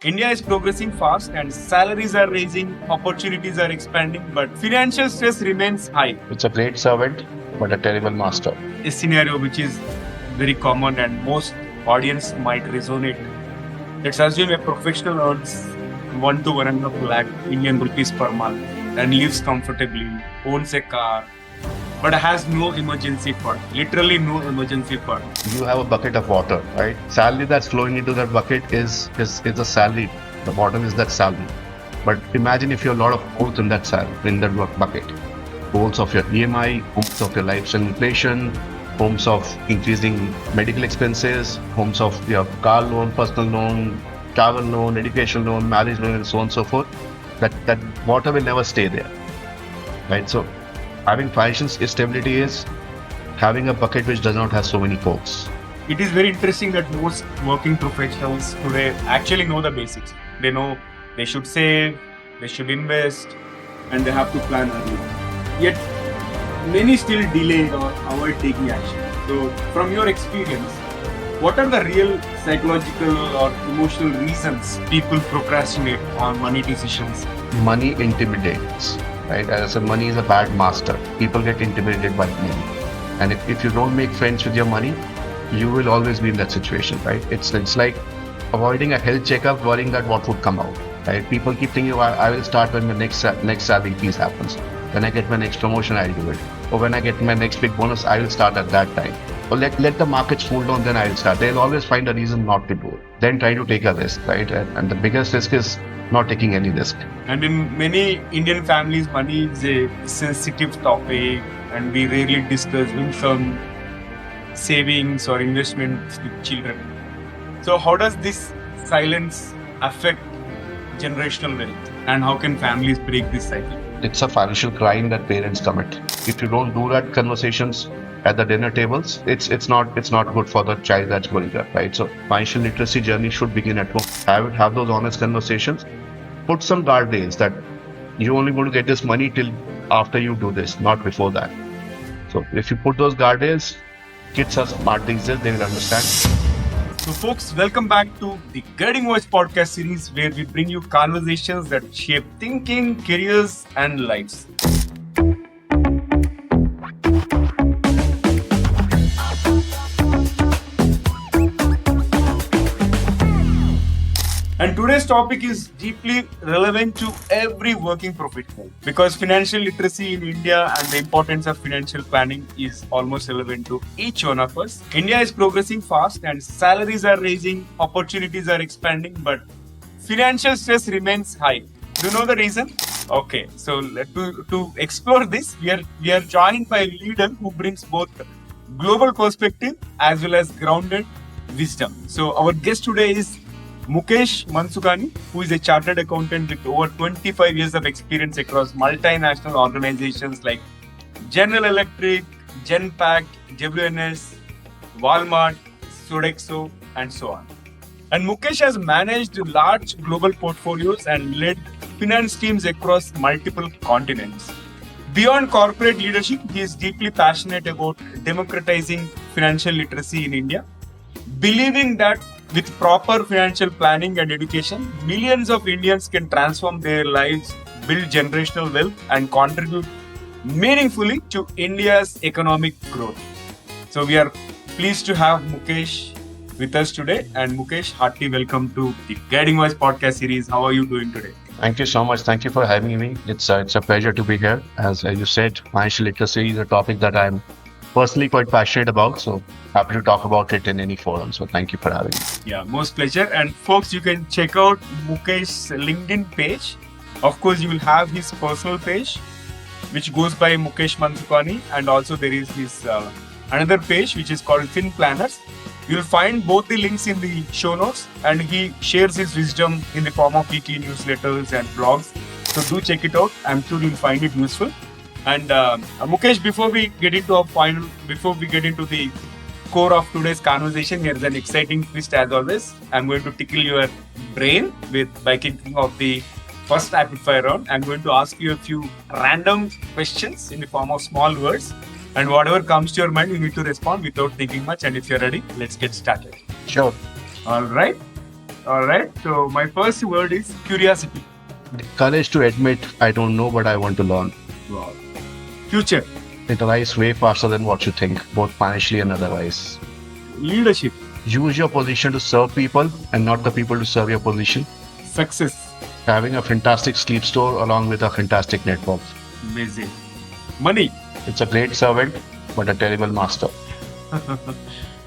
India is progressing fast and salaries are rising, opportunities are expanding, but financial stress remains high. It's a great servant, but a terrible master. A scenario which is very common and most audience might resonate. Let's assume a professional earns 1 to 1.5 lakh Indian rupees per month and lives comfortably, owns a car, but has no emergency fund. Literally no emergency fund. You have a bucket of water, right? Salary that's flowing into that bucket is a salary. The bottom is that salary. But imagine if you have a lot of holes in that bucket. Holes of your EMI, holes of your lifestyle inflation, holes of increasing medical expenses, holes of your car loan, personal loan, travel loan, education loan, marriage loan, and so on and so forth. That water will never stay there, right? So having financial stability is having a bucket which does not have so many holes. It is very interesting that most working professionals today actually know the basics. They know they should save, they should invest, and they have to plan early. Yet, many still delay or avoid taking action. So, from your experience, what are the real psychological or emotional reasons people procrastinate on money decisions? Money intimidates, right? As I said, money is a bad master. People get intimidated by money. And if you don't make friends with your money, you will always be in that situation, right? It's like avoiding a health checkup, worrying that what would come out, right? People keep thinking, I will start when the next salary piece happens. When I get my next promotion, I'll do it. Or when I get my next big bonus, I will start at that time. Or let the markets cool down, then I will start. They'll always find a reason not to do it. Then try to take a risk, right? And the biggest risk is not taking any risk. And in many Indian families, money is a sensitive topic, and we rarely discuss income, savings, or investments with children. So, how does this silence affect generational wealth, and how can families break this cycle? It's a financial crime that parents commit. If you don't do that conversations at the dinner tables, it's not good for the child that's growing up, right? So financial literacy journey should begin at home. Have those honest conversations. Put some guardrails that you're only going to get this money till after you do this, not before that. So if you put those guardrails, kids are smart these days, they will understand. So, folks, welcome back to the Guiding Voice podcast series, where we bring you conversations that shape thinking, careers, and lives. And today's topic is deeply relevant to every working professional because financial literacy in India and the importance of financial planning is almost relevant to each one of us. India is progressing fast and salaries are rising, opportunities are expanding, but financial stress remains high. Do you know the reason? Okay, so to explore this, we are joined by a leader who brings both global perspective as well as grounded wisdom. So our guest today is Mukesh Mansukhani, who is a chartered accountant with over 25 years of experience across multinational organizations like General Electric, Genpact, WNS, Walmart, Sodexo, and so on. And Mukesh has managed large global portfolios and led finance teams across multiple continents. Beyond corporate leadership, he is deeply passionate about democratizing financial literacy in India, believing that with proper financial planning and education, millions of Indians can transform their lives, build generational wealth, and contribute meaningfully to India's economic growth. So we are pleased to have Mukesh with us today. And Mukesh, hearty welcome to the Guiding Voice podcast series. How are you doing today? Thank you so much. Thank you for having me. It's a pleasure to be here. As you said, financial literacy is a topic that I'm personally quite passionate about. So happy to talk about it in any forum. So thank you for having me. Yeah, most pleasure. And folks, you can check out Mukesh's LinkedIn page. Of course, you will have his personal page, which goes by Mukesh Mansukhani. And also there is his another page, which is called Fin Planners. You'll find both the links in the show notes, and he shares his wisdom in the form of weekly newsletters and blogs. So do check it out. I'm sure you'll find it useful. And Mukesh, before we get into the core of today's conversation, here's an exciting twist as always. I'm going to tickle your brain by kicking off the first rapid fire round. I'm going to ask you a few random questions in the form of small words. And whatever comes to your mind, you need to respond without thinking much. And if you're ready, let's get started. Sure. All right. All right. So my first word is curiosity. The courage to admit I don't know, but I want to learn. Wow. Future. It arrives way faster than what you think, both financially and otherwise. Leadership. Use your position to serve people and not the people to serve your position. Success. Having a fantastic sleep store along with a fantastic network. Amazing. Money. It's a great servant, but a terrible master.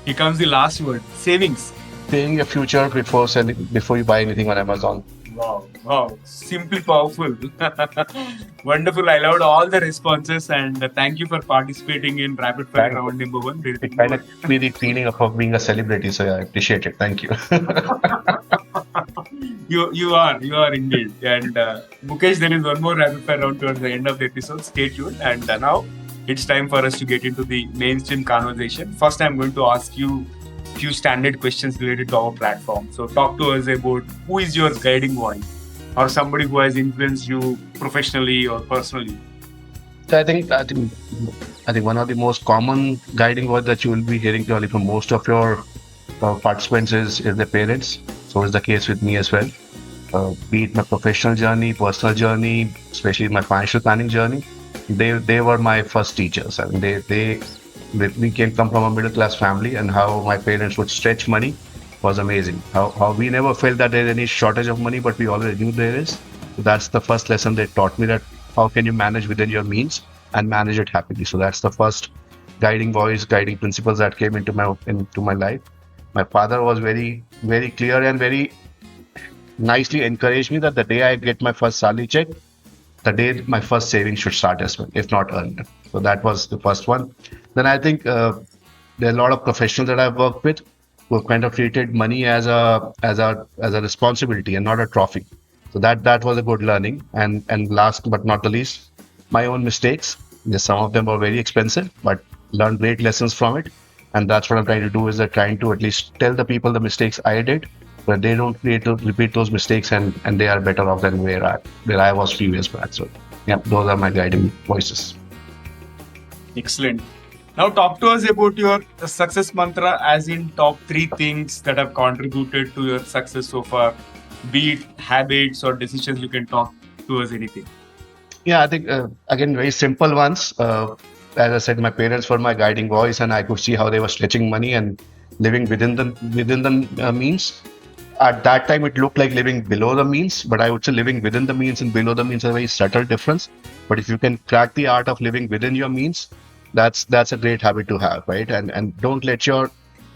Here comes the last word. Savings. Paying your future before you buy anything on Amazon. Wow. Wow. Simply powerful. Wonderful. I loved all the responses and thank you for participating in Rapid Fire Thank you. Round number 1. It kind of gives me the feeling of being a celebrity, so I appreciate it. Thank you. You are indeed. And Mukesh, there is one more rapid fire round towards the end of the episode. Stay tuned. And now it's time for us to get into the mainstream conversation. First, I'm going to ask you a few standard questions related to our platform. So talk to us about who is your guiding voice or somebody who has influenced you professionally or personally. So I think one of the most common guiding words that you will be hearing probably from most of your participants is their parents. So is the case with me as well. Be it my professional journey, personal journey, especially my financial planning journey, they were my first teachers. I mean, we come from a middle class family, and how my parents would stretch money was amazing. How we never felt that there's any shortage of money, but we always knew there is. So that's the first lesson they taught me, that how can you manage within your means and manage it happily. So that's the first guiding voice, guiding principles that came into my life. My father was very, very clear and very nicely encouraged me that the day I get my first salary check, the day my first savings should start as well, if not earlier. So that was the first one. Then I think there are a lot of professionals that I've worked with who have kind of treated money as a responsibility and not a trophy. So that was a good learning. And last but not the least, my own mistakes. Yes, some of them were very expensive, but learned great lessons from it. And that's what I'm trying to do, is that trying to at least tell the people the mistakes I did, but they don't need to repeat those mistakes, and they are better off than where I was few years back. So yeah, those are my guiding voices. Excellent. Now talk to us about your success mantra, as in top 3 things that have contributed to your success so far, be it habits or decisions. You can talk to us anything. Yeah, I think again, very simple ones. As I said, my parents were my guiding voice, and I could see how they were stretching money and living within the means. At that time, it looked like living below the means, but I would say living within the means and below the means are a very subtle difference. But if you can crack the art of living within your means, that's a great habit to have, right? And don't let your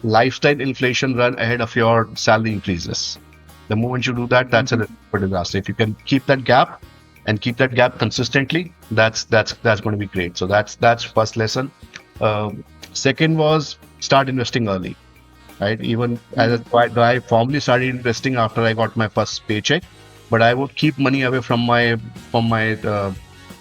lifestyle inflation run ahead of your salary increases. The moment you do that, that's a disaster. If you can keep that gap and keep that gap consistently, that's going to be great. So that's first lesson. Second was start investing early, right? Even I formally started investing after I got my first paycheck, but I would keep money away from my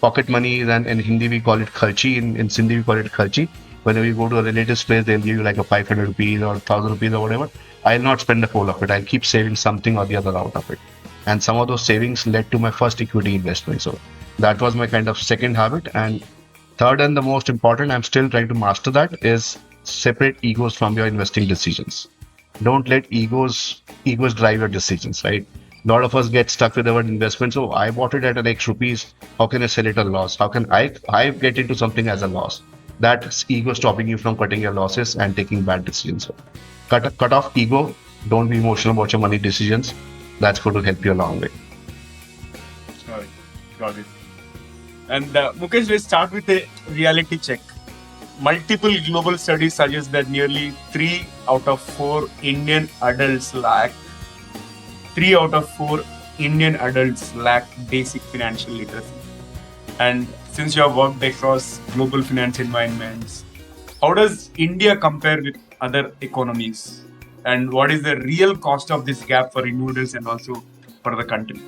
pocket money, and in Hindi we call it kharchi, in Sindhi we call it kharchi. Whenever you go to a relative's place, they'll give you like a 500 rupees or 1000 rupees or whatever. I'll not spend the whole of it. I'll keep saving something or the other out of it. And some of those savings led to my first equity investment. So that was my kind of second habit. And third, and the most important, I'm still trying to master that, is separate egos from your investing decisions. Don't let egos drive your decisions, right? A lot of us get stuck with our investments. So I bought it at an X rupees. How can I sell it at a loss? How can I get into something as a loss? That's ego stopping you from cutting your losses and taking bad decisions. So cut off ego. Don't be emotional about your money decisions. That's going to help you a long way. Got it. And Mukesh, let's start with a reality check. Multiple global studies suggest that nearly 3 out of 4 Indian adults lack 3 out of 4 Indian adults lack basic financial literacy. And since you have worked across global finance environments, how does India compare with other economies? And what is the real cost of this gap for individuals and also for the country?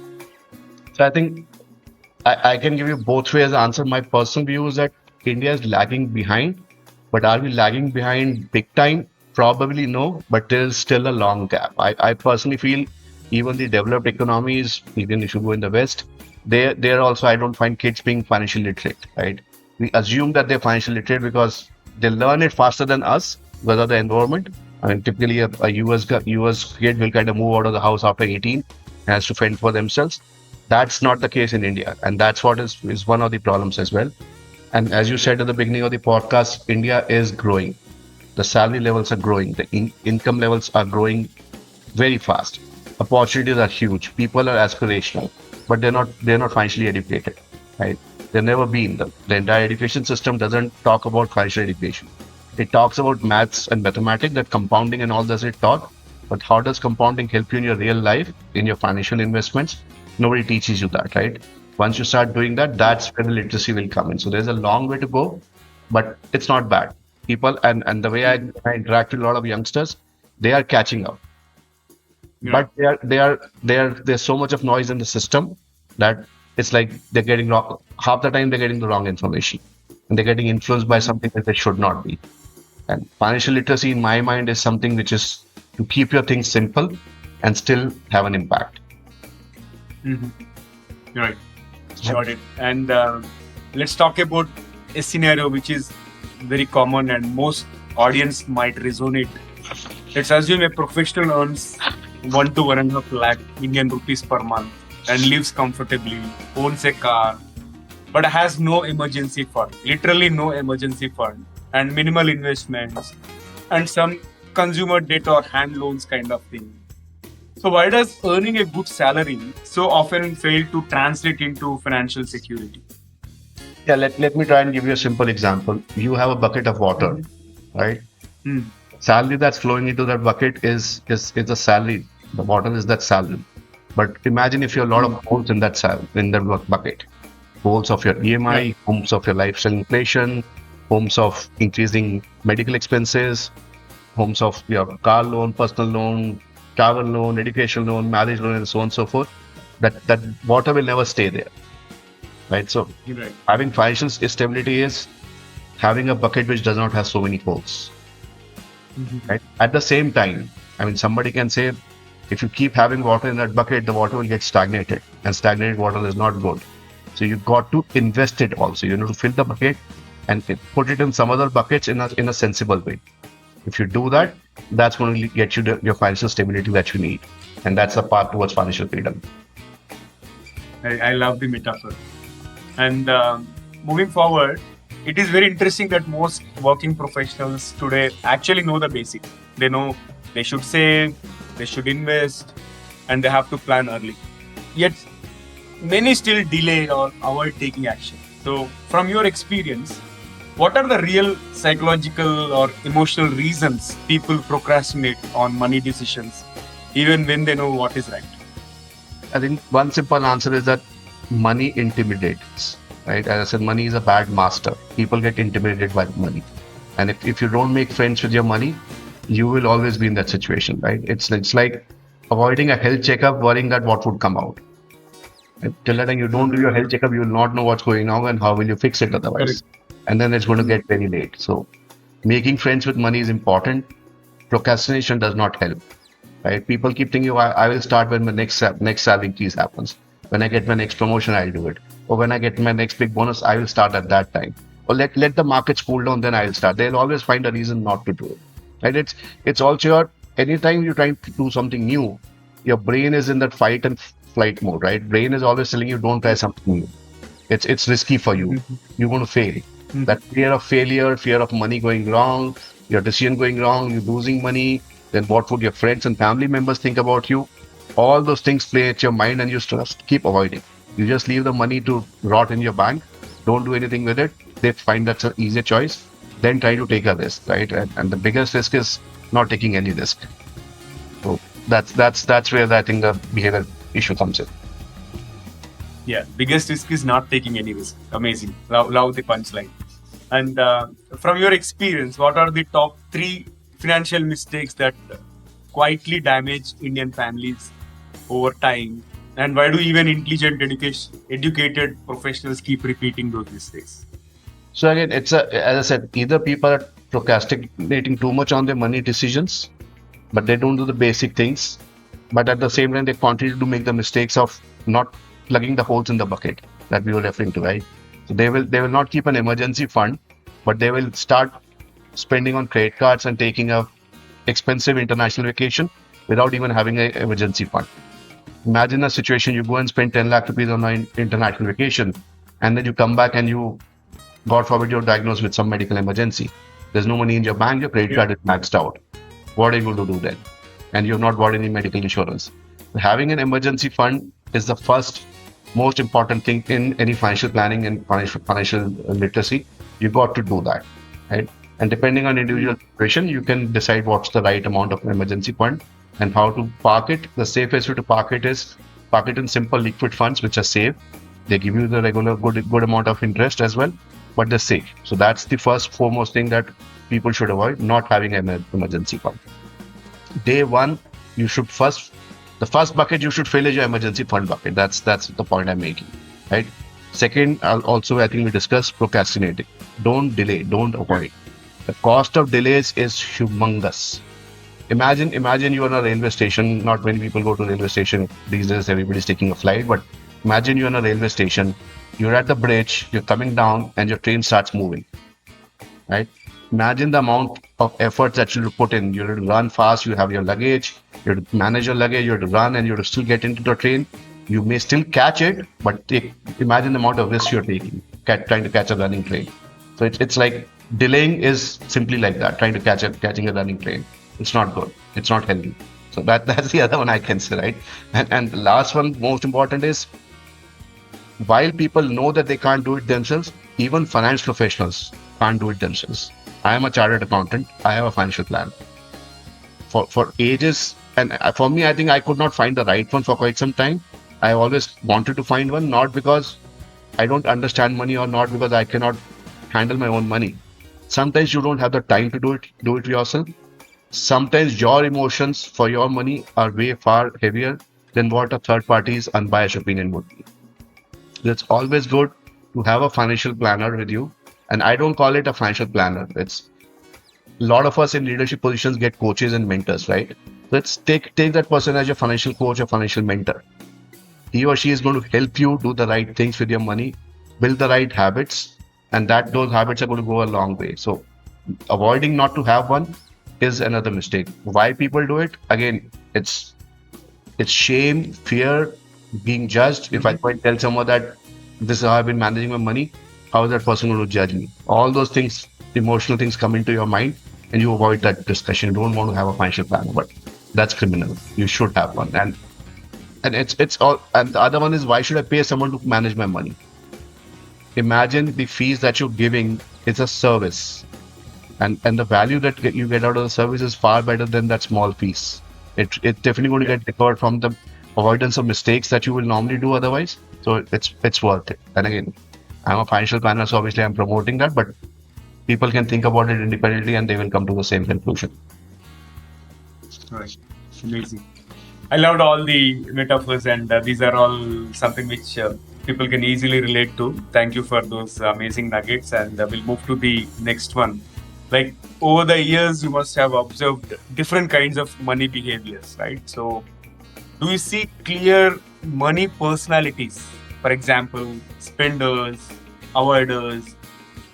So I think I can give you both ways answer. My personal view is that India is lagging behind, but are we lagging behind big time? Probably no, but there's still a long gap. I personally feel even the developed economies, even if you go in the West, they're also, I don't find kids being financially literate, right? We assume that they're financially literate because they learn it faster than us because of the environment. I mean, typically US kid will kind of move out of the house after 18 and has to fend for themselves. That's not the case in India, and that's what is one of the problems as well. And as you said at the beginning of the podcast, India is growing. The salary levels are growing. The income levels are growing very fast. Opportunities are huge. People are aspirational, but they're not financially educated, right? They've never been. The entire education system doesn't talk about financial education. It talks about maths and mathematics, that compounding and all does it taught. But how does compounding help you in your real life, in your financial investments? Nobody teaches you that, right? Once you start doing that, that's where the literacy will come in. So there's a long way to go, but it's not bad. People and the way I interact with a lot of youngsters, they are catching up, Yeah. but there's so much of noise in the system that it's like they're getting wrong. Half the time they're getting the wrong information, and they're getting influenced by something that they should not be. And financial literacy, in my mind, is something which is to keep your things simple and still have an impact. Right. Got it. And let's talk about a scenario which is very common and most audience might resonate. Let's assume a professional earns 1 to 1.5 lakh Indian rupees per month and lives comfortably, owns a car, but has no emergency fund, literally no emergency fund, and minimal investments, and some consumer debt or hand loans kind of thing. So why does earning a good salary so often fail to translate into financial security? Yeah, let me try and give you a simple example. You have a bucket of water, right? Hmm. Salary that's flowing into that bucket is a salary. The water is that salary. But imagine if you have a lot of holes in that bucket. Holes of your EMI, holes of your lifestyle inflation, holes of increasing medical expenses, holes of your car loan, personal loan, travel loan, education loan, marriage loan, and so on and so forth. That water will never stay there, right? So Right. having financial stability is having a bucket which does not have so many holes, right? At the same time, I mean, somebody can say, if you keep having water in that bucket, the water will get stagnated, and stagnated water is not good. So you got to invest it also. You need to fill the bucket and put it in some other buckets in a sensible way. If you do that, that's going to get you your financial stability that you need, and that's the path towards financial freedom. I love the metaphor. And moving forward, it is very interesting that most working professionals today actually know the basics. They know they should save, they should invest, and they have to plan early. Yet, many still delay or avoid taking action. So, from your experience, what are the real psychological or emotional reasons people procrastinate on money decisions, even when they know what is right? I think one simple answer is that money intimidates, right? As I said, money is a bad master. People get intimidated by money. And if you don't make friends with your money, you will always be in that situation, right? It's like avoiding a health checkup, worrying that what would come out. And till the time you don't do your health checkup, you will not know what's going on and how will you fix it otherwise. And then it's going to get very late. So making friends with money is important. Procrastination does not help, right? People keep thinking, I will start when my next salary increase happens. When I get my next promotion, I'll do it. Or when I get my next big bonus, I will start at that time. Or let the markets cool down, then I'll start. They'll always find a reason not to do it, right? It's also anytime you're trying to do something new, your brain is in that fight and flight mode, right? Brain is always telling you don't try something new. It's risky for you. You're going to fail. That fear of failure, fear of money going wrong, your decision going wrong, you losing money, then what would your friends and family members think about you? All those things play at your mind and you just keep avoiding. You just leave the money to rot in your bank. Don't do anything with it. They find that's an easier choice. Then try to take a risk, right? And the biggest risk is not taking any risk. So that's where I think the behavior issue comes in. Yeah, biggest risk is not taking any risk. Amazing. Love the punchline. And from your experience, what are the top 3 financial mistakes that quietly damage Indian families over time? And why do even intelligent, educated professionals keep repeating those mistakes? So again, as I said, either people are procrastinating too much on their money decisions, but they don't do the basic things. But at the same time, they continue to make the mistakes of not plugging the holes in the bucket that we were referring to, right? So they will not keep an emergency fund, but they will start spending on credit cards and taking a expensive international vacation without even having an emergency fund. Imagine a situation you go and spend 10 lakh rupees on an international vacation, and then you come back and you, God forbid, you're diagnosed with some medical emergency. There's no money in your bank, your credit card is maxed out. What are you going to do then? And you've not got any medical insurance. Having an emergency fund is the first most important thing in any financial planning and financial literacy. You got to do that, right? And depending on individual situation, you can decide what's the right amount of emergency fund and how to park it. The safest way to park it is park it in simple liquid funds, which are safe. They give you the regular good amount of interest as well, but they're safe. So that's the first foremost thing that people should avoid, not having an emergency fund. Day one, you should the first bucket you should fill is your emergency fund bucket. That's the point I'm making, right? Second, I think we discussed procrastinating. Don't delay, don't avoid. The cost of delays is humongous. Imagine you are on a railway station. Not many people go to railway station these days. Everybody's taking a flight, but imagine you're on a railway station. You're at the bridge. You're coming down, and your train starts moving. Right? Imagine the amount of effort that you put in. You have to run fast. You have your luggage. You have to manage your luggage. You have to run, and you have to still get into the train. You may still catch it, but imagine the amount of risk you're taking, trying to catch a running train. So it's like delaying is simply like that, catching a running train. It's not good. It's not healthy. So that's the other one I can say, right? And the last one, most important, is while people know that they can't do it themselves, even finance professionals can't do it themselves. I am a chartered accountant. I have a financial plan. For ages, and for me, I think I could not find the right one for quite some time. I always wanted to find one, not because I don't understand money or not because I cannot handle my own money. Sometimes you don't have the time to do it yourself. Sometimes your emotions for your money are way far heavier than what a third party's unbiased opinion would be. It's always good to have a financial planner with you. And I don't call it a financial planner. It's a lot of us in leadership positions get coaches and mentors, right? Let's take that person as your financial coach or financial mentor. He or she is going to help you do the right things with your money, build the right habits, and those habits are going to go a long way. So avoiding not to have one is another mistake. Why people do it? Again, it's shame, fear, being judged. If I might tell someone that this is how I've been managing my money, how is that person going to judge me? All those things, emotional things come into your mind and you avoid that discussion. You don't want to have a financial planner, but that's criminal. You should have one. And it's all, and the other one is, why should I pay someone to manage my money? Imagine the fees that you're giving is a service, and the value that you get out of the service is far better than that small fees. It's definitely going to get recovered from the avoidance of mistakes that you will normally do otherwise. So it's worth it. And again, I'm a financial planner, so obviously I'm promoting that, but people can think about it independently and they will come to the same conclusion. Right. Amazing. I loved all the metaphors, and these are all something which people can easily relate to. Thank you for those amazing nuggets, and we'll move to the next one. Like, over the years, you must have observed different kinds of money behaviors, right? So, do you see clear money personalities? For example, spenders, avoiders,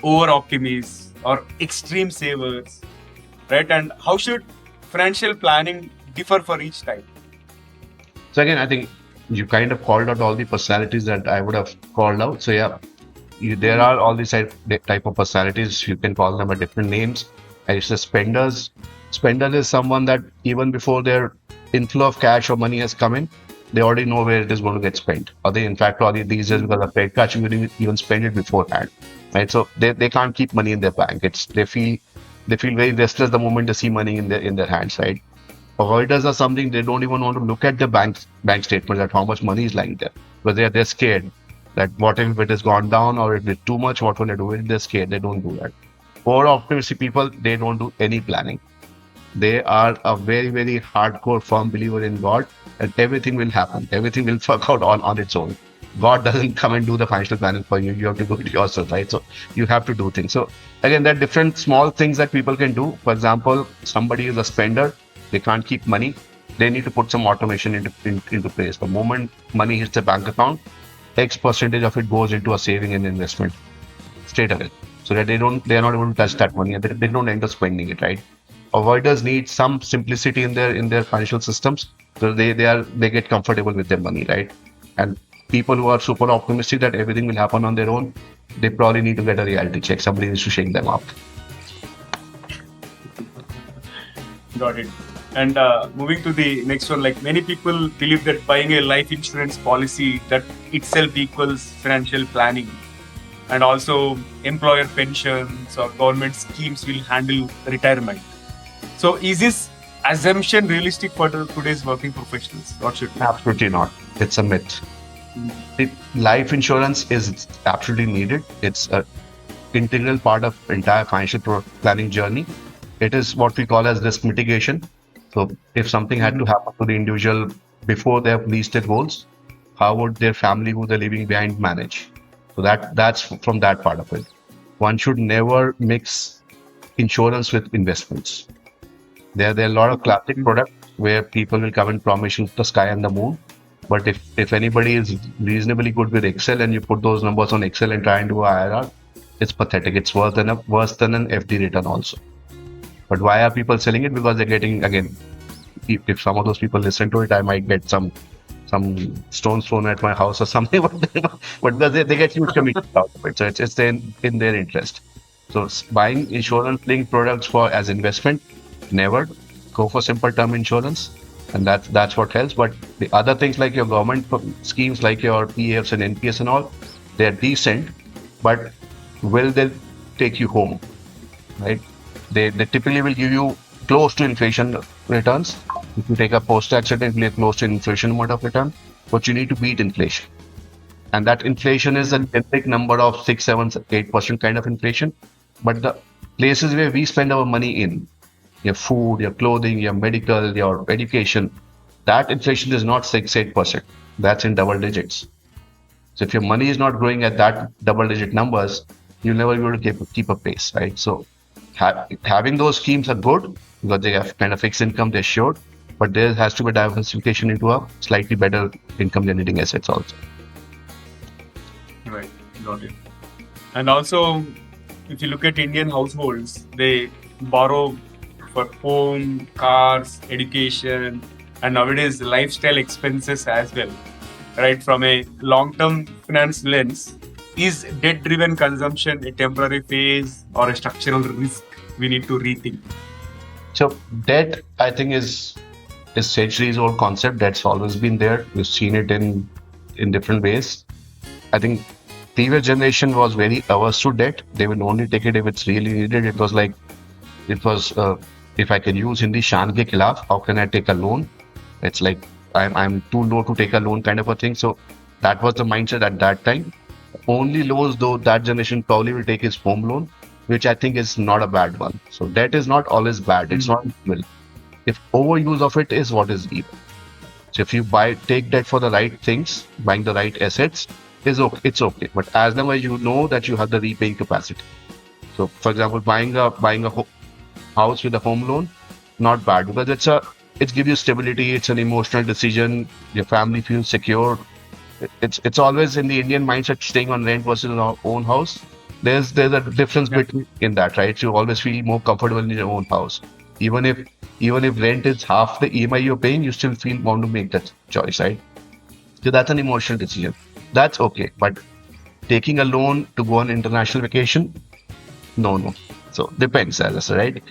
over-optimists, or extreme savers, right? And how should financial planning differ for each type? So again, I think you kind of called out all the personalities that I would have called out. So yeah, there are all these type of personalities. You can call them by different names. I say spenders. Spender is someone that even before their inflow of cash or money has come in, they already know where it is going to get spent. Or they, in fact, already these days because of credit cards, you can even spend it beforehand, right? So they can't keep money in their bank. They feel very restless the moment they see money in their hands, right? Avoiders are something they don't even want to look at the bank statement at how much money is lying there, but they're scared that what if it has gone down or if it's too much, what will I do with it? They're scared. They don't do that. Over-optimistic people, they don't do any planning. They are a very, very hardcore, firm believer in God, and everything will happen. Everything will work out on its own. God doesn't come and do the financial planning for you. You have to do it yourself, right? So you have to do things. So again, there are different small things that people can do. For example, somebody is a spender. They can't keep money. They need to put some automation into place. The moment money hits the bank account, X percentage of it goes into a saving and investment straight away, so that they're not able to touch that money and they don't end up spending it, right? avoiders need some simplicity in their financial systems, so they get comfortable with their money, right? And people who are super optimistic that everything will happen on their own, they probably need to get a reality check. Somebody needs to shake them up. Got it. And moving to the next one, like many people believe that buying a life insurance policy that itself equals financial planning, and also employer pensions or government schemes will handle retirement. So, is this assumption realistic for today's working professionals? What should be? Absolutely not. It's a myth. Life insurance is absolutely needed. It's a integral part of entire financial planning journey. It is what we call as risk mitigation. So if something had to happen to the individual before they have reached their goals, how would their family who they're leaving behind manage? So that's from that part of it. One should never mix insurance with investments. There are a lot of classic products where people will come and promise you the sky and the moon. But if anybody is reasonably good with Excel and you put those numbers on Excel and try and do a IRR, it's pathetic. It's worse than an FD return also. But why are people selling it? Because they're getting, again, if some of those people listen to it, I might get some stones thrown at my house or something. But because they get huge commission out of it, so it's in their interest. So buying insurance-linked products for as investment, never. Go for simple term insurance, and that's what helps. But the other things like your government schemes, like your PFs and NPS and all, they're decent, but will they take you home, right? They typically will give you close to inflation returns. If you take a post-tax return, you'll get close to inflation amount of return, but you need to beat inflation. And that inflation is a big number of 6, 7, 8% kind of inflation. But the places where we spend our money in, your food, your clothing, your medical, your education, that inflation is not 6, 8%. That's in double digits. So if your money is not growing at that double digit numbers, you'll never be able to keep a pace, right? So having those schemes are good because they have kind of fixed income, they're sure, but there has to be diversification into a slightly better income generating assets also. Right, got it. And also, if you look at Indian households, they borrow for home, cars, education, and nowadays lifestyle expenses as well. Right, from a long-term finance lens, is debt-driven consumption a temporary phase or a structural risk we need to rethink? So debt, I think, is centuries old concept. That's always been there. We've seen it in different ways. I think previous generation was very averse to debt. They will only take it if it's really needed. It was if I can use Hindi shan ke khilaf, how can I take a loan? It's like I'm too low to take a loan kind of a thing. So that was the mindset at that time. Only loans though that generation probably will take is home loan, which I think is not a bad one. So debt is not always bad. It's not evil. If overuse of it is what is evil. So if you take debt for the right things, buying the right assets is okay. It's okay. But as long as you know that you have the repaying capacity. So for example, buying a house with a home loan, not bad because it gives you stability. It's an emotional decision. Your family feels secure. It's always in the Indian mindset staying on rent versus our own house. There's a difference between in that, right? You always feel more comfortable in your own house. Even if rent is half the EMI you're paying, you still want to make that choice, right? So that's an emotional decision. That's okay. But taking a loan to go on international vacation, no. So depends, as I said, right?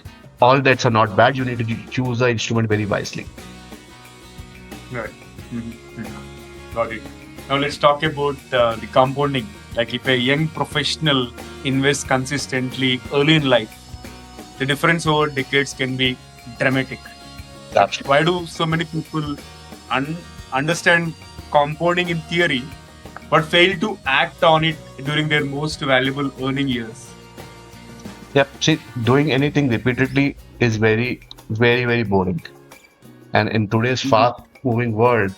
All debts are not bad. You need to choose the instrument very wisely. Right. Got it. Now let's talk about the compounding. Like if a young professional invests consistently early in life, the difference over decades can be dramatic. Absolutely. Why do so many people understand compounding in theory but fail to act on it during their most valuable earning years? Yep. See, doing anything repeatedly is very, very, very boring. And in today's fast-moving world,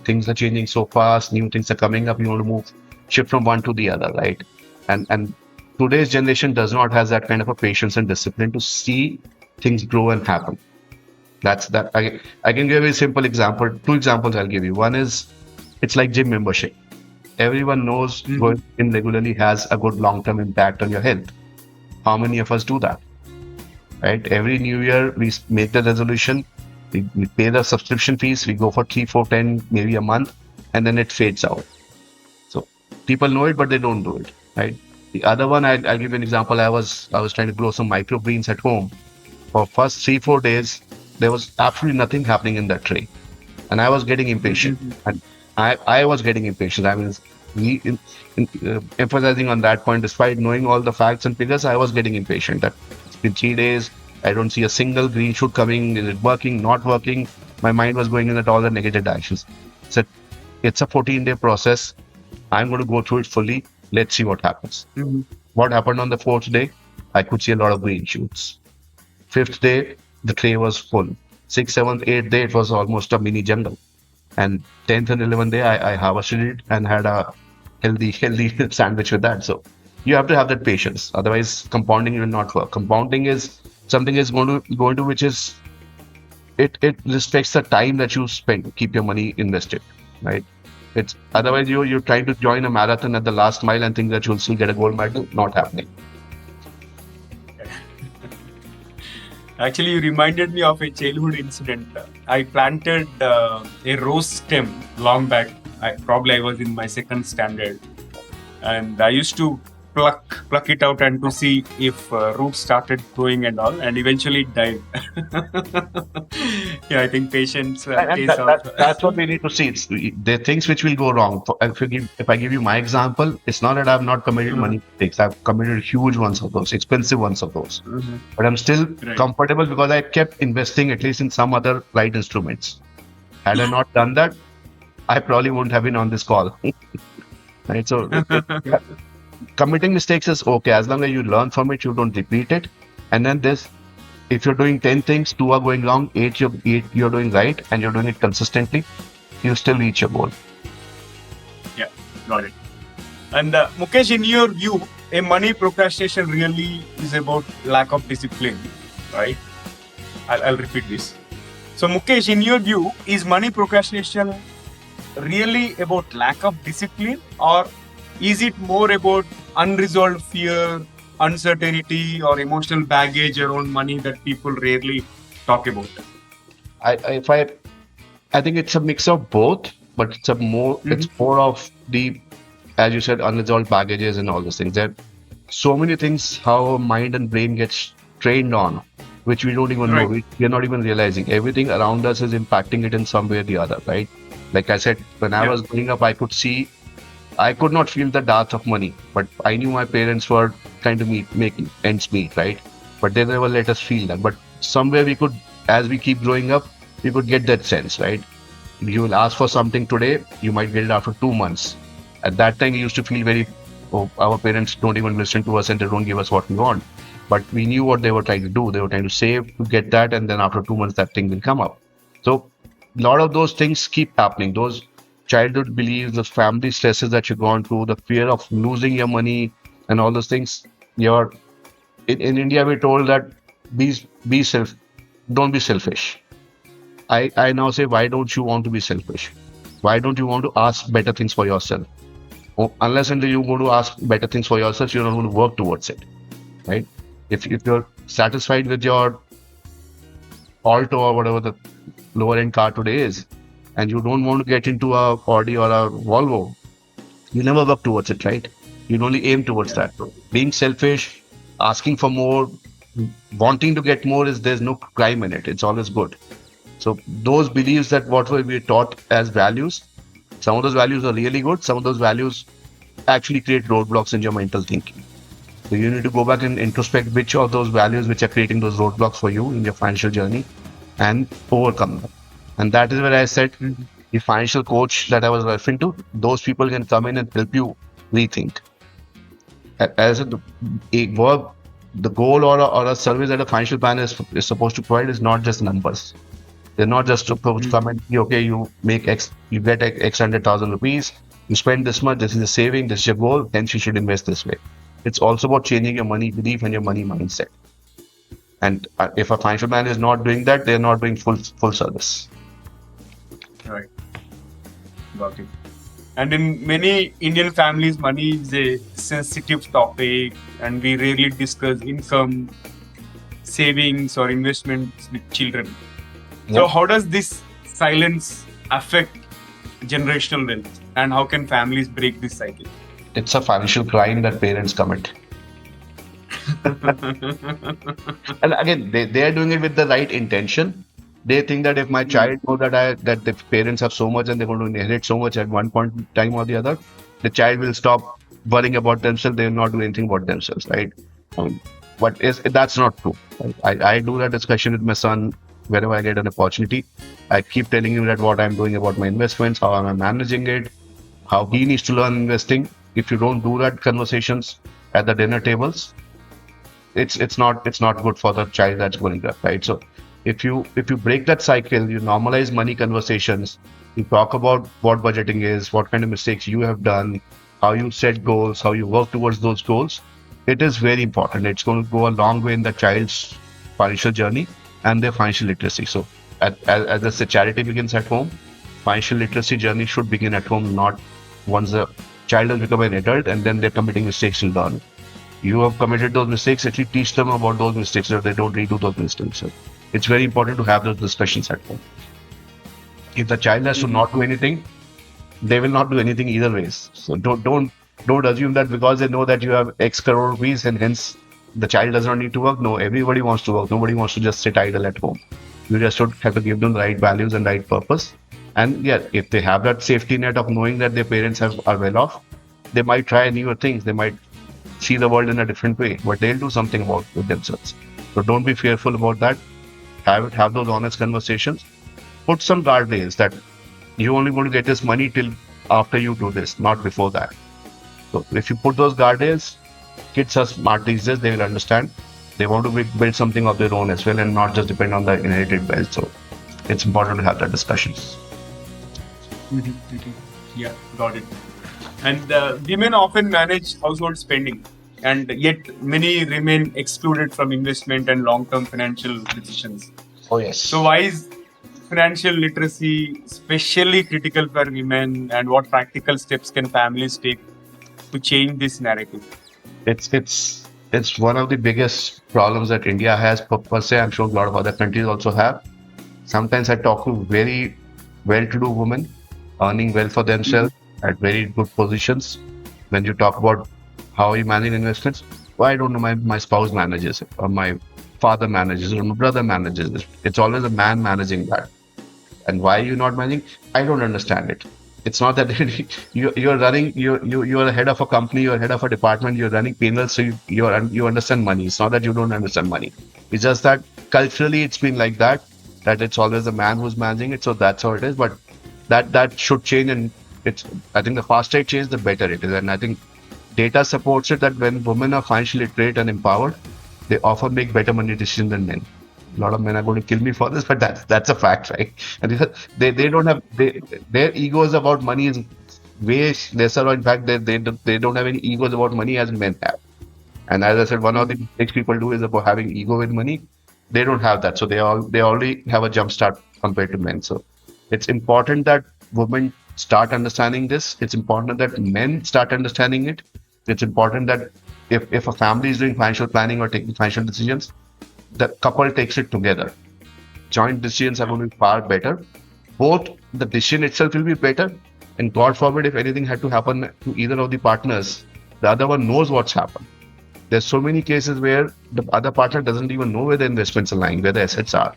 things are changing so fast. New things are coming up. You want to shift from one to the other, right? And today's generation does not have that kind of a patience and discipline to see things grow and happen. That's that. I can give you a simple example. 2 examples I'll give you. One is it's like gym membership. Everyone knows going in regularly has a good long-term impact on your health. How many of us do that? right? Every new year, we make the resolution, we pay the subscription fees, we go for 3, 4, 10, maybe a month, and then it fades out. So people know it, but they don't do it, right? The other one, I'll give you an example. I was trying to grow some microgreens at home. For first 3, 4 days, there was absolutely nothing happening in that tray, and I was getting impatient. And I was getting impatient. I mean, emphasizing on that point, despite knowing all the facts and figures, I was getting impatient. That it's been 3 days, I don't see a single green shoot coming. Is it working? Not working? My mind was going in at all the negative directions. So it's a 14-day process. I'm going to go through it fully. Let's see what happens. What happened on the fourth day? I could see a lot of green shoots. Fifth day, the tray was full. Sixth, seventh, eighth day, it was almost a mini jungle. And 10th and 11th day, I harvested it and had a healthy sandwich with that. So you have to have that patience. Otherwise, compounding will not work. Compounding is something is going to which is it respects the time that you spend, keep your money invested, right? It's otherwise you're trying to join a marathon at the last mile and think that you'll still get a gold medal. Not happening. Actually, you reminded me of a childhood incident. I planted a rose stem long back. I was in my second standard, and I used to pluck it out and to see if roots started growing and all, and eventually it died. Yeah, I think patience pays off. That's what we need to see. There are things which will go wrong. If I give you my example, it's not that I've not committed money mistakes. I've committed huge ones of those, expensive ones of those. But I'm still comfortable because I kept investing at least in some other right instruments. Had I not done that, I probably wouldn't have been on this call. Right? So committing mistakes is okay as long as you learn from it, you don't repeat it. And then if you're doing 10 things, 2 are going wrong, 8 you're doing right, and you're doing it consistently, you still reach your goal. Yeah, got it. And Mukesh, in your view, a money procrastination really is about lack of discipline, right? I'll repeat this. So Mukesh, in your view, is money procrastination really about lack of discipline, or is it more about unresolved fear, uncertainty, or emotional baggage around money that people rarely talk about? I think it's a mix of both, but it's more of the, as you said, unresolved baggages and all those things. There are so many things how our mind and brain gets trained on, which we don't even know. We're not even realizing. Everything around us is impacting it in some way or the other, right? Like I said, when I was growing up, I could not feel the dearth of money, but I knew my parents were trying to make ends meet, right? But they never let us feel that. But somewhere we could, as we keep growing up, we could get that sense, right? You will ask for something today, you might get it after 2 months. At that time, we used to feel our parents don't even listen to us and they don't give us what we want. But we knew what they were trying to do. They were trying to save to get that, and then after 2 months, that thing will come up. So a lot of those things keep happening. Those childhood beliefs, the family stresses that you've gone through, the fear of losing your money, and all those things. In India, we're told that don't be selfish. I now say, why don't you want to be selfish? Why don't you want to ask better things for yourself? Unless until you go to ask better things for yourself, you're not going to work towards it, right? If you're satisfied with your Alto or whatever the lower end car today is, and you don't want to get into a Audi or a Volvo, you never work towards it, right? You'll only aim towards that. Being selfish, asking for more, wanting to get more, there's no crime in it. It's always good. So those beliefs that what we're taught as values, some of those values are really good. Some of those values actually create roadblocks in your mental thinking. So you need to go back and introspect which of those values which are creating those roadblocks for you in your financial journey and overcome them. And that is where I said the financial coach that I was referring to, those people can come in and help you rethink. As the goal or a service that a financial planner is supposed to provide is not just numbers. They're not just supposed to come and say, okay, you make X, you get X 100,000 rupees, you spend this much, this is the saving, this is your goal, hence you should invest this way. It's also about changing your money belief and your money mindset. And if a financial planner is not doing that, they're not doing full service. Right. Got it. And in many Indian families, money is a sensitive topic, and we rarely discuss income, savings or investments with children. Yeah. So how does this silence affect generational wealth, and how can families break this cycle? It's a financial crime that parents commit. And again, they are doing it with the right intention. They think that if my child know that the parents have so much and they're going to inherit so much at one point in time or the other, the child will stop worrying about themselves. They will not do anything about themselves, right? But that's not true. Right? I do that discussion with my son whenever I get an opportunity. I keep telling him that what I'm doing about my investments, how I'm managing it, how he needs to learn investing. If you don't do that conversations at the dinner tables, it's not good for the child that's growing up, right? So if you break that cycle, you normalize money conversations, you talk about what budgeting is, what kind of mistakes you have done, how you set goals, how you work towards those goals. It is very important. It's going to go a long way in the child's financial journey and their financial literacy. So as I said, charity begins at home. Financial literacy journey should begin at home, not once the child has become an adult and then they're committing mistakes and learn. You have committed those mistakes, at least teach them about those mistakes so they don't redo those mistakes. So it's very important to have those discussions at home. If the child has to not do anything, they will not do anything either ways. So don't assume that because they know that you have X crore rupees and hence the child does not need to work. No, everybody wants to work. Nobody wants to just sit idle at home. You just should have to give them the right values and right purpose. And yeah, if they have that safety net of knowing that their parents are well off, they might try newer things. They might see the world in a different way, but they'll do something about it themselves. So don't be fearful about that. Have those honest conversations. Put some guardrails that you only going to get this money till after you do this, not before that. So if you put those guardrails, kids are smart these days. They will understand. They want to build something of their own as well and not just depend on the inherited wealth. So it's important to have that discussions. Yeah, got it. And women often manage household spending, and yet many remain excluded from investment and long-term financial decisions. Oh yes. So why is financial literacy especially critical for women, and what practical steps can families take to change this narrative? It's one of the biggest problems that India has per se. I'm sure a lot of other countries also have. Sometimes I talk to very well-to-do women earning well for themselves at very good positions. When you talk about how you manage investments, well, I don't know, my spouse manages it, or my father manages it, or my brother manages it. It's always a man managing that. And why are you not managing? I don't understand it. It's not that you're running, you're a head of a company, you're head of a department, you're running P&L, so you understand money. It's not that you don't understand money. It's just that culturally it's been like that it's always the man who's managing it. So that's how it is. But that should change, and I think the faster it changes, the better it is. And I think data supports it that when women are financially literate and empowered, they often make better money decisions than men. A lot of men are going to kill me for this, but that's a fact, right? And they don't have their egos about money is way lesser. Or in fact, they don't have any egos about money as men have. And as I said, one of the things people do is about having ego with money. They don't have that, so they already have a jump start compared to men. So it's important that women start understanding this. It's important that men start understanding it. It's important that if a family is doing financial planning or taking financial decisions, the couple takes it together. Joint decisions are going to be far better. Both the decision itself will be better, and God forbid if anything had to happen to either of the partners, the other one knows what's happened. There's so many cases where the other partner doesn't even know where the investments are lying, where the assets are.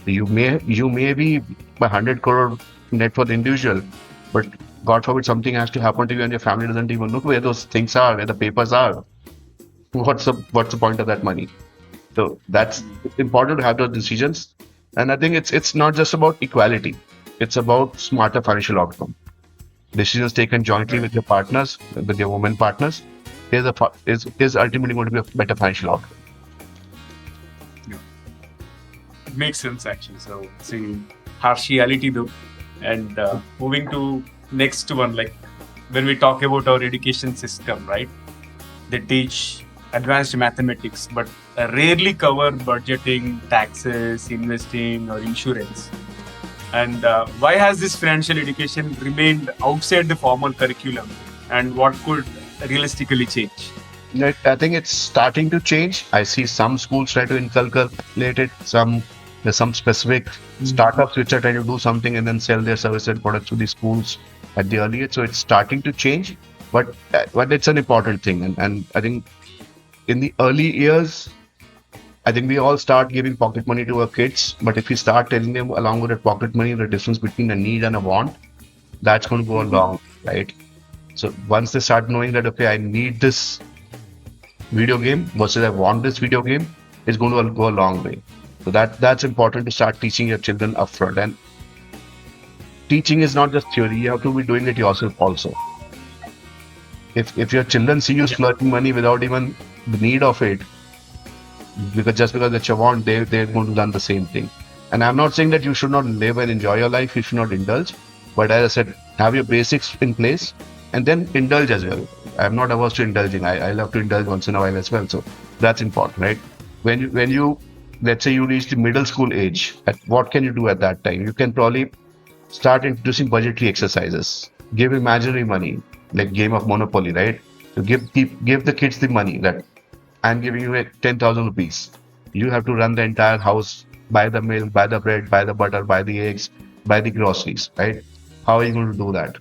You may be 100 crore net for the individual, but God forbid something has to happen to you and your family doesn't even know where those things are, where the papers are. What's the point of that money? So that's important to have those decisions. And I think it's not just about equality. It's about smarter financial outcome. Decisions taken jointly with your partners, with your women partners, is ultimately going to be a better financial outcome. Yeah. It makes sense actually. So it's a harsh reality though. And moving to next one, like when we talk about our education system, right? They teach advanced mathematics, but rarely cover budgeting, taxes, investing, or insurance. And why has this financial education remained outside the formal curriculum? And what could realistically change? I think it's starting to change. I see some schools try to inculcate it. There's some specific startups which are trying to do something and then sell their services and products to the schools at the early age. So it's starting to change, but it's an important thing. And I think in the early years, I think we all start giving pocket money to our kids. But if we start telling them along with that pocket money the difference between a need and a want, that's going to go along, right? So once they start knowing that okay, I need this video game versus I want this video game, is going to go a long way. So that's important to start teaching your children upfront. And teaching is not just theory; you have to be doing it yourself also. If your children see you splurging money without even the need of it, because that's your want, they're going to learn the same thing. And I'm not saying that you should not live and enjoy your life, you should not indulge. But as I said, have your basics in place and then indulge as well. I'm not averse to indulging. I love to indulge once in a while as well. So that's important, right? When you let's say you reach the middle school age, what can you do at that time? You can probably start introducing budgetary exercises. Give imaginary money, like game of Monopoly, right? So give the kids the money that I'm giving you 10,000 rupees. You have to run the entire house, buy the milk, buy the bread, buy the butter, buy the eggs, buy the groceries, right? How are you going to do that?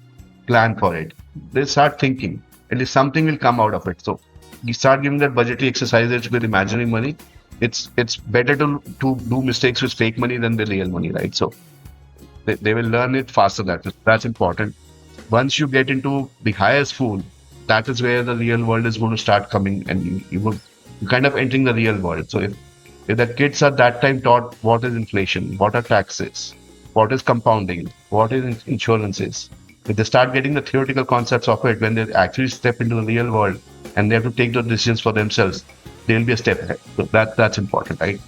Plan for it. They start thinking. At least something will come out of it. So you start giving that budgetary exercises with imaginary money. It's better to do mistakes with fake money than the real money, right? So they will learn it faster. That's important. Once you get into the higher school, that is where the real world is going to start coming, and you kind of entering the real world. So if the kids are that time taught what is inflation, what are taxes, what is compounding, what is insurances, if they start getting the theoretical concepts of it, when they actually step into the real world and they have to take those decisions for themselves, they'll be a step ahead. So that's important, right?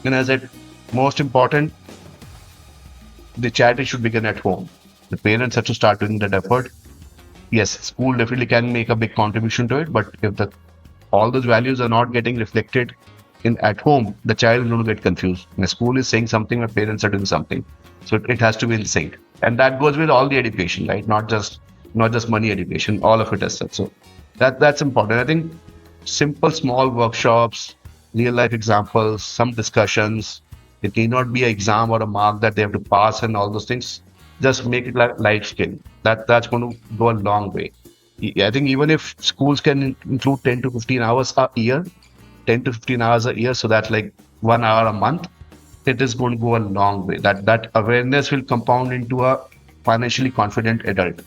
And as I said, most important, the charity should begin at home. The parents have to start doing that effort. Yes, school definitely can make a big contribution to it, but if all those values are not getting reflected in at home, the child is going to get confused. And the school is saying something, but parents are doing something. So it has to be in sync, and that goes with all the education, right? Not just money education, all of it as such. So that's important. I think simple small workshops, real life examples, some discussions. It need not be an exam or a mark that they have to pass and all those things. Just make it like life skill. That's going to go a long way. I think even if schools can include 10 to 15 hours a year, 10 to 15 hours a year, so that's like 1 hour a month, it is going to go a long way. That awareness will compound into a financially confident adult.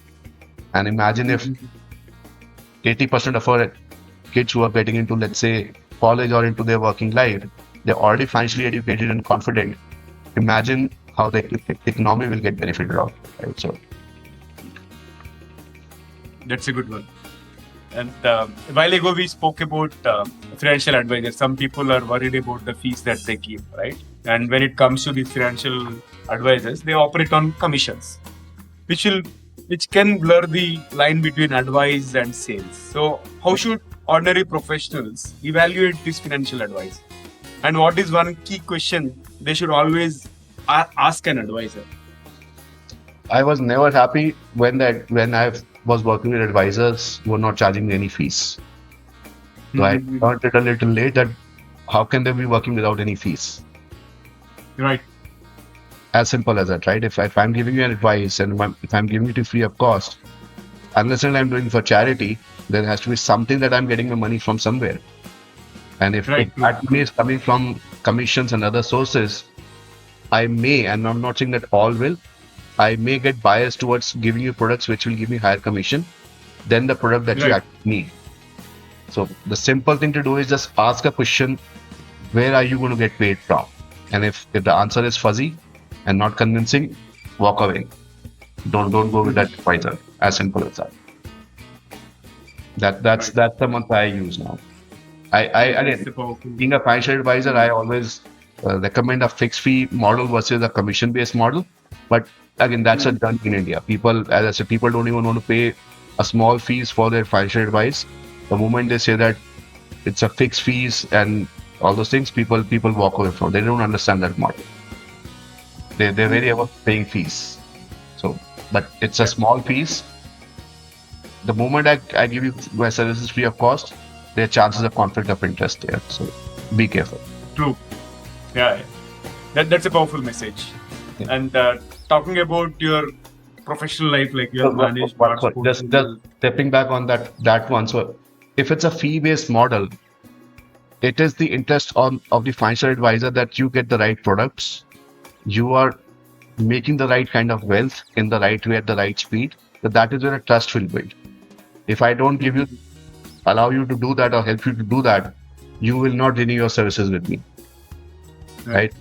And imagine if 80% of our kids who are getting into, let's say, college or into their working life, they're already financially educated and confident. Imagine how the economy will get benefited of. Right? So That's a good one. And a while ago, we spoke about financial advisors. Some people are worried about the fees that they give, right? And when it comes to the financial advisors, they operate on commissions, which will which can blur the line between advice and sales. So, how should ordinary professionals evaluate this financial advice? And what is one key question they should always ask an advisor? I was never happy when I was working with advisors who were not charging me any fees. So I learned it a little late that how can they be working without any fees? Right. As simple as that, right? If I'm giving you an advice and if I'm giving it to free of cost, unless and I'm doing for charity, there has to be something that I'm getting my money from somewhere. And if that money is coming from commissions and other sources, I may, and I'm not saying that all will, I may get biased towards giving you products which will give me higher commission than the product that you actually need. So the simple thing to do is just ask a question: where are you going to get paid from? And if the answer is fuzzy and not convincing, walk away. Don't go with that advisor. As simple as that. That's the month I use now. Being a financial advisor, I always recommend a fixed fee model versus a commission based model. But again, that's a done in India. People, as I said, people don't even want to pay a small fees for their financial advice. The moment they say that it's a fixed fees and all those things, people walk away from. They don't understand that model. They're very about paying fees. So, but it's a small fees. The moment I give you my services free of cost, there are chances of conflict of interest there. So be careful. True. Yeah. That's a powerful message. Yeah. And talking about your professional life, like you have managed But large just portfolios. stepping back on that one. So if it's a fee-based model, it is the interest of the financial advisor that you get the right products, you are making the right kind of wealth in the right way at the right speed. That is where a trust will build. If I don't allow you to do that or help you to do that, you will not renew your services with me. Right?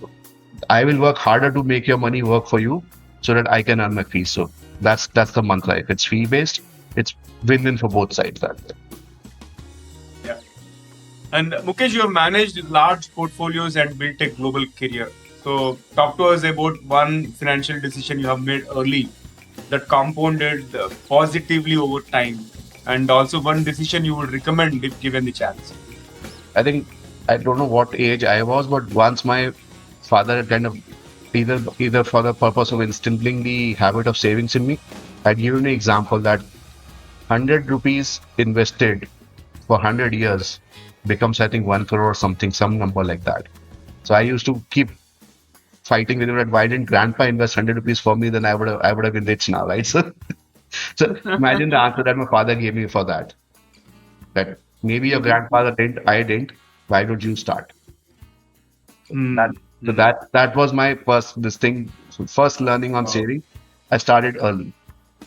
I will work harder to make your money work for you so that I can earn my fees. So that's the mantra. If it's fee based, it's win-win for both sides. Yeah. And Mukesh, you have managed large portfolios and built a global career. So talk to us about one financial decision you have made early that compounded positively over time, and also one decision you would recommend if given the chance. I think I don't know what age I was, but once my father had kind of either for the purpose of instilling the habit of savings in me, I'd given an example that 100 rupees invested for 100 years becomes, I think, 1 crore or something, some number like that. So I used to keep fighting with him that why didn't grandpa invest 100 rupees for me, then I would have been rich now, right? So imagine the answer that my father gave me for that. That maybe your grandfather didn't, I didn't. Why don't you start? That was my first learning on saving. I started early.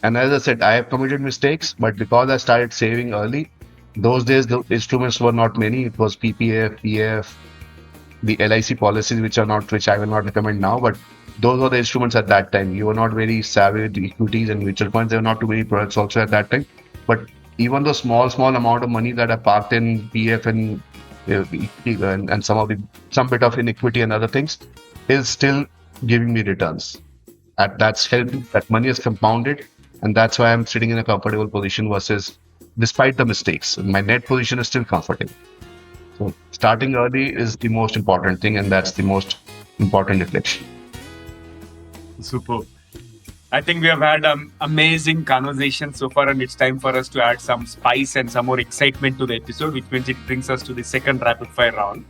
And as I said, I have committed mistakes, but because I started saving early, those days the instruments were not many. It was PPF, PF, the LIC policies, which I will not recommend now, but those were the instruments at that time. You were not very savvy with equities and mutual funds. There were not too many products also at that time. But even the small amount of money that I parked in PF and some bit of inequity and other things is still giving me returns. That's helped. That money is compounded, and that's why I'm sitting in a comfortable position versus, despite the mistakes, my net position is still comfortable. So starting early is the most important thing, and that's the most important reflection. Super. I think we have had an amazing conversation so far, and it's time for us to add some spice and some more excitement to the episode, which means it brings us to the second rapid fire round.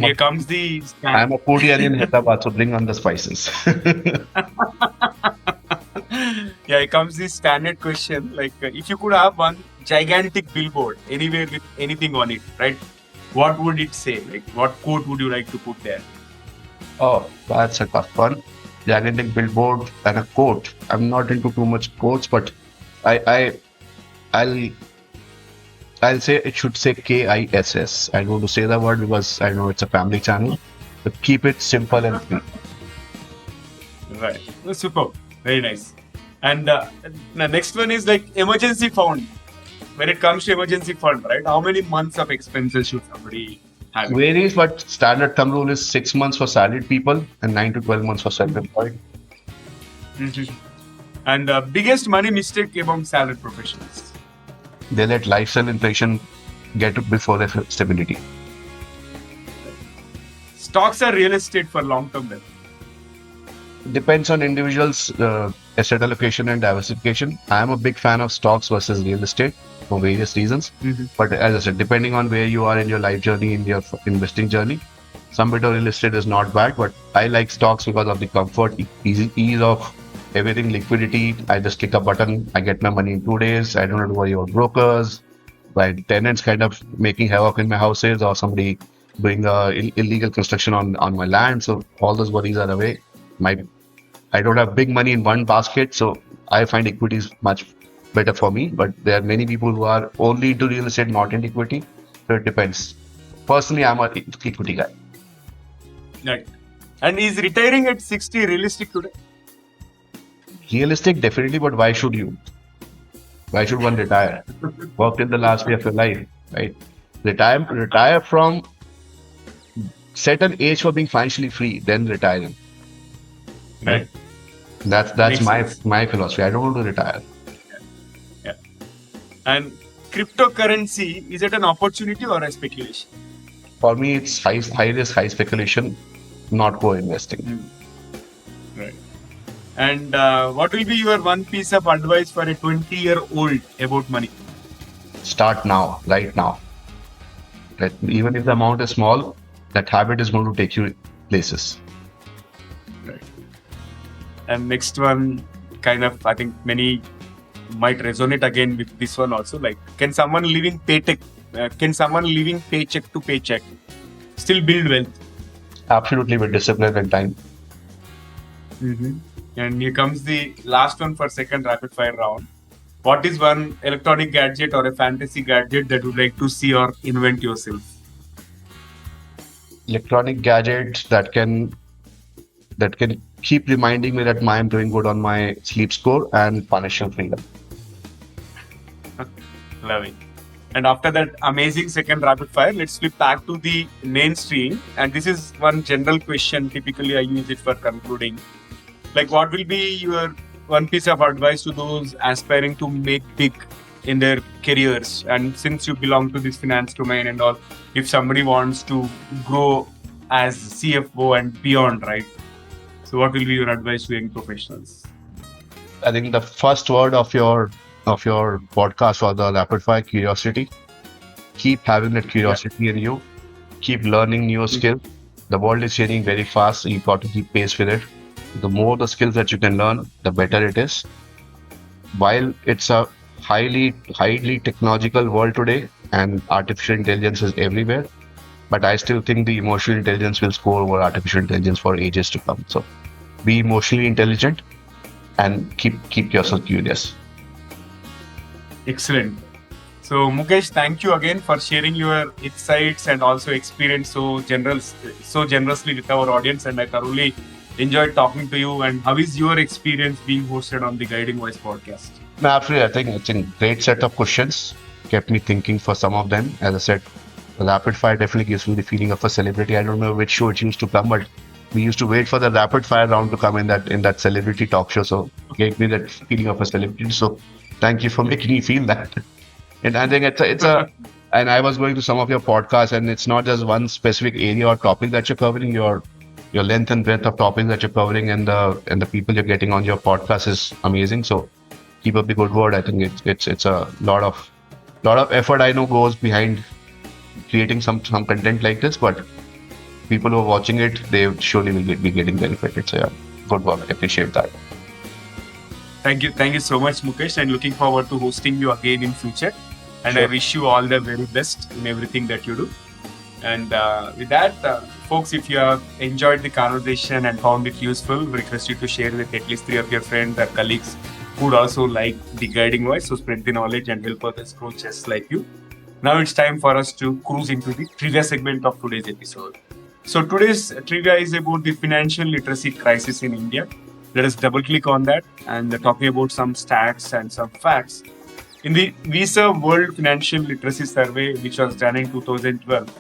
Here comes the... I'm a foodie in Hyderabad, so bring on the spices. Yeah, here comes the standard question. Like, if you could have one gigantic billboard anywhere with anything on it, right? What would it say? Like, what quote would you like to put there? Oh, that's a tough one. Gigantic billboard and a quote. I'm not into too much quotes, but I'll say it should say KISS. I don't want to say that word because I know it's a family channel, but keep it simple and clean. Right. Super. Very nice. And the next one is like emergency fund. When it comes to emergency fund, right? How many months of expenses should somebody have? Varies, but standard thumb rule is 6 months for salaried people and 9 to 12 months for self-employed. Mm-hmm. And biggest money mistake among salaried professionals? They let lifestyle inflation get before their stability. Stocks are real estate for long-term wealth. Depends on individuals' asset allocation and diversification. I am a big fan of stocks versus real estate for various reasons. Mm-hmm. But as I said, depending on where you are in your life journey, in your investing journey, some bit of real estate is not bad. But I like stocks because of the comfort, ease of everything, liquidity. I just click a button, I get my money in 2 days. I don't have to worry about brokers, my tenants kind of making havoc in my houses, or somebody doing illegal construction on my land. So all those worries are away. I don't have big money in one basket, so I find equity is much better for me. But there are many people who are only into real estate, not into equity. So it depends. Personally, I'm an equity guy. Right. And is retiring at 60 realistic today? Realistic, definitely, but why should you? Why should one retire? Work till the last day of your life, right? Retire from set an age for being financially free, then retire. Right. That's my philosophy. I don't want to retire. Yeah. And cryptocurrency, is it an opportunity or a speculation? For me, it's high risk, high speculation, not co-investing. Right. And what will be your one piece of advice for a 20-year-old about money? Start now, right now. Right? Even if the amount is small, that habit is going to take you places. Right. And next one, kind of, I think many might resonate again with this one also. Like, can someone living paycheck to paycheck still build wealth? Absolutely, with discipline and time. And here comes the last one for second rapid fire round. What is one electronic gadget or a fantasy gadget that you would like to see or invent yourself? Electronic gadgets that can keep reminding me that I'm doing good on my sleep score and financial freedom. Love it. And after that amazing second rapid fire, let's flip back to the mainstream. And this is one general question. Typically, I use it for concluding. Like, what will be your one piece of advice to those aspiring to make big in their careers? And since you belong to this finance domain and all, if somebody wants to grow as CFO and beyond, right? So, what will be your advice to young professionals? I think the first word of your podcast or the rapid fire: curiosity. Keep having that curiosity in you. Keep learning new skills. The world is changing very fast, so you've got to keep pace with it. The more the skills that you can learn, the better it is. While it's a highly technological world today and artificial intelligence is everywhere, but I still think the emotional intelligence will score over artificial intelligence for ages to come. So be emotionally intelligent and keep yourself curious. Excellent. So Mukesh, thank you again for sharing your insights and also experience so generously with our audience. And I thoroughly enjoyed talking to you. And how is your experience being hosted on the Guiding Voice podcast? No, absolutely. I think it's a great set of questions. Kept me thinking for some of them. As I said, the rapid fire definitely gives me the feeling of a celebrity. I don't know which show it used to come, but we used to wait for the rapid fire round to come in that celebrity talk show. So it gave me that feeling of a celebrity. So thank you for making me feel that. And I think it's a and I was going to some of your podcasts, and it's not just one specific area or topic that you're covering. Your length and breadth of topics that you're covering and the people you're getting on your podcast is amazing. So keep up the good word. I think it's a lot of effort I know goes behind creating some content like this, but people who are watching it, they surely will be getting benefited. So yeah, good work. I appreciate that. Thank you so much, Mukesh, and looking forward to hosting you again in future. And I Sure. wish you all the very best in everything that you do. And with that, folks, if you have enjoyed the conversation and found it useful, we request you to share with at least 3 of your friends or colleagues who would also like the Guiding Voice, so spread the knowledge and help others grow just like you. Now it's time for us to cruise into the trivia segment of today's episode. So today's trivia is about the financial literacy crisis in India. Let us double click on that and talking about some stats and some facts. In the Visa World Financial Literacy Survey, which was done in 2012,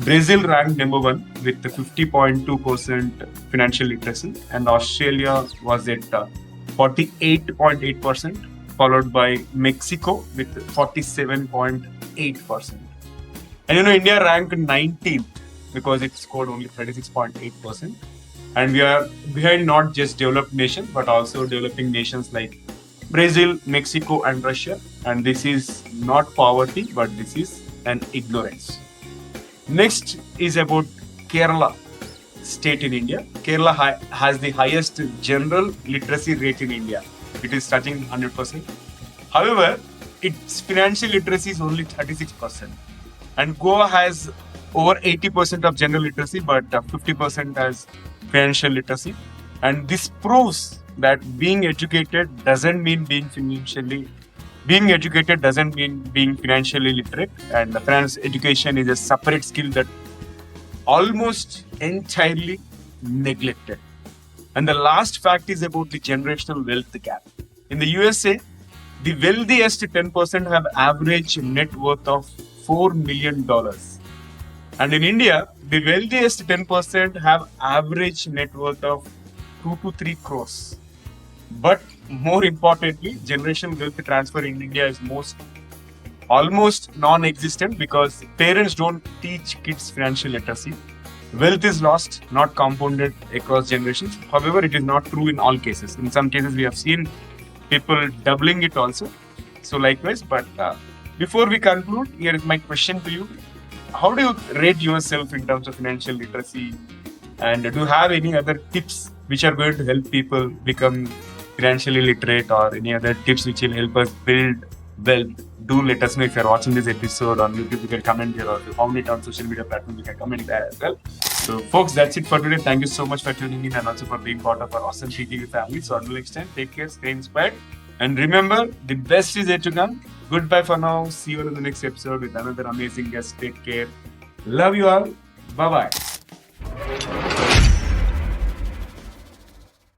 Brazil ranked number one with 50.2% financial literacy, and Australia was at 48.8%, followed by Mexico with 47.8%. And India ranked 19th because it scored only 36.8%. And we are behind not just developed nations, but also developing nations like Brazil, Mexico, and Russia. And this is not poverty, but this is an ignorance. Next is about Kerala state in India. Kerala has the highest general literacy rate in India. It is touching 100%. However, its financial literacy is only 36%. And Goa has over 80% of general literacy, but 50% as financial literacy. And this proves that being educated doesn't mean being financially literate, and the finance education is a separate skill that almost entirely neglected. And the last fact is about the generational wealth gap. In the USA, the wealthiest 10% have average net worth of $4 million. And in India, the wealthiest 10% have average net worth of 2 to 3 crores. But more importantly, generational wealth transfer in India is almost non-existent because parents don't teach kids financial literacy. Wealth is lost, not compounded across generations. However, it is not true in all cases. In some cases, we have seen people doubling it also. So likewise, but before we conclude, here is my question to you. how do you rate yourself in terms of financial literacy? And do you have any other tips which are going to help people become financially literate, or any other tips which will help us build wealth? Do let us know. If you're watching this episode on YouTube, you can comment here, or if you found it on social media platforms, you can comment there as well. So folks, that's it for today. Thank you so much for tuning in and also for being part of our awesome PTV family. So until next time, take care, stay inspired, and remember, the best is yet to come. Goodbye for now. See you in the next episode with another amazing guest. Take care. Love you all. Bye bye.